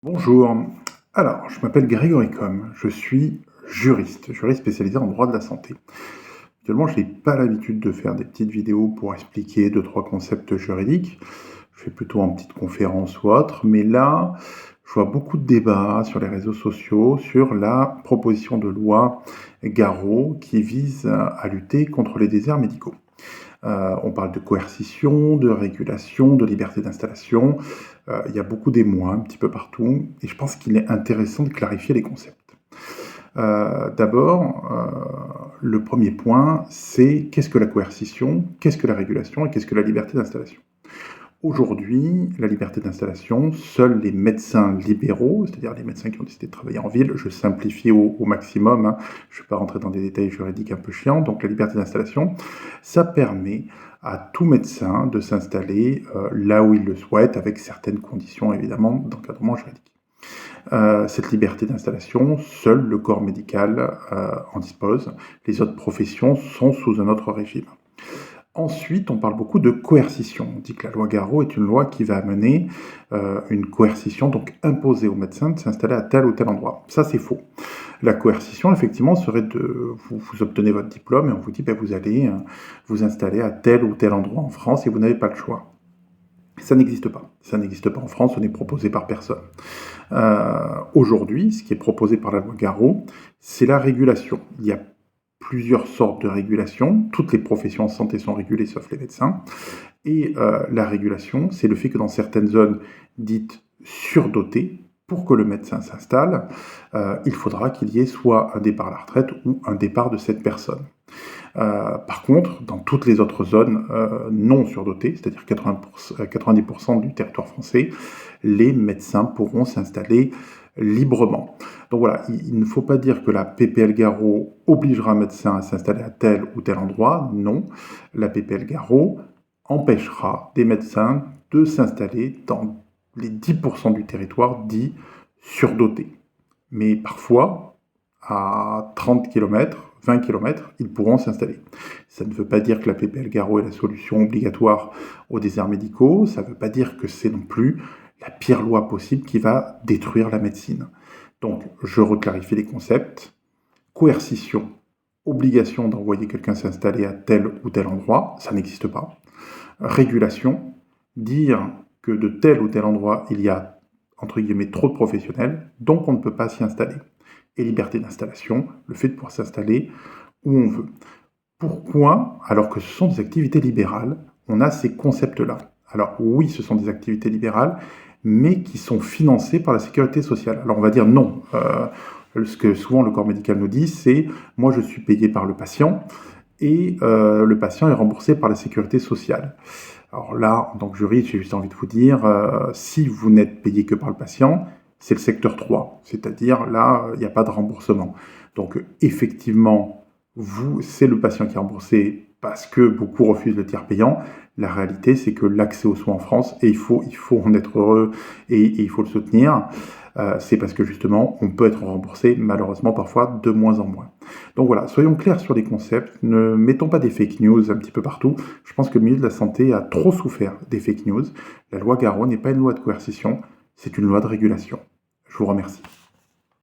Bonjour. Alors, je m'appelle Grégory Comm, je suis juriste spécialisé en droit de la santé. Actuellement, je n'ai pas l'habitude de faire des petites vidéos pour expliquer deux, trois concepts juridiques. Je fais plutôt en petite conférence ou autre, mais là, je vois beaucoup de débats sur les réseaux sociaux sur la proposition de loi Garot qui vise à lutter contre les déserts médicaux. On parle de coercition, de régulation, de liberté d'installation. Il y a beaucoup d'émois un petit peu partout et je pense qu'il est intéressant de clarifier les concepts. D'abord, le premier point, c'est qu'est-ce que la coercition, qu'est-ce que la régulation et qu'est-ce que la liberté d'installation. Aujourd'hui, la liberté d'installation, seuls les médecins libéraux, c'est-à-dire les médecins qui ont décidé de travailler en ville, je simplifie au maximum, hein, je ne vais pas rentrer dans des détails juridiques un peu chiants, donc la liberté d'installation, ça permet à tout médecin de s'installer là où il le souhaite, avec certaines conditions évidemment d'encadrement juridique. Cette liberté d'installation, seul le corps médical en dispose, les autres professions sont sous un autre régime. Ensuite, on parle beaucoup de coercition. On dit que la loi Garot est une loi qui va amener une coercition, donc imposer aux médecins de s'installer à tel ou tel endroit. Ça, c'est faux. La coercition, effectivement, serait de... Vous obtenez votre diplôme et on vous dit que vous allez vous installer à tel ou tel endroit en France et vous n'avez pas le choix. Ça n'existe pas. Ça n'existe pas en France, ce n'est proposé par personne. Aujourd'hui, ce qui est proposé par la loi Garot, c'est la régulation. Il y a plusieurs sortes de régulation. Toutes les professions en santé sont régulées, sauf les médecins. Et la régulation, c'est le fait que dans certaines zones dites surdotées, pour que le médecin s'installe, il faudra qu'il y ait soit un départ à la retraite ou un départ de cette personne. Par contre, dans toutes les autres zones non surdotées, c'est-à-dire 90% du territoire français, les médecins pourront s'installer librement. Donc voilà, il ne faut pas dire que la PPL Garot obligera un médecin à s'installer à tel ou tel endroit. Non, la PPL Garot empêchera des médecins de s'installer dans les 10% du territoire dit surdoté. Mais parfois, à 30 km, 20 km, ils pourront s'installer. Ça ne veut pas dire que la PPL Garot est la solution obligatoire aux déserts médicaux, ça ne veut pas dire que c'est non plus la pire loi possible qui va détruire la médecine. Donc, je reclarifie les concepts. Coercition, obligation d'envoyer quelqu'un s'installer à tel ou tel endroit, ça n'existe pas. Régulation, dire que de tel ou tel endroit, il y a, entre guillemets, trop de professionnels, donc on ne peut pas s'y installer. Et liberté d'installation, le fait de pouvoir s'installer où on veut. Pourquoi, alors que ce sont des activités libérales, on a ces concepts-là? Alors oui, ce sont des activités libérales, mais qui sont financées par la sécurité sociale. Alors on va dire non. Ce que souvent le corps médical nous dit, c'est « moi je suis payé par le patient » et le patient est remboursé par la sécurité sociale. Alors là, en tant que juriste, j'ai juste envie de vous dire, si vous n'êtes payé que par le patient, c'est le secteur 3, c'est-à-dire là, il n'y a pas de remboursement. Donc effectivement, c'est le patient qui est remboursé parce que beaucoup refusent le tiers payant. La réalité, c'est que l'accès aux soins en France, et il faut en être heureux et il faut le soutenir, c'est parce que justement, on peut être remboursé, malheureusement, parfois de moins en moins. Donc voilà, soyons clairs sur les concepts, ne mettons pas des fake news un petit peu partout. Je pense que le milieu de la santé a trop souffert des fake news. La loi Garot n'est pas une loi de coercition, c'est une loi de régulation. Je vous remercie.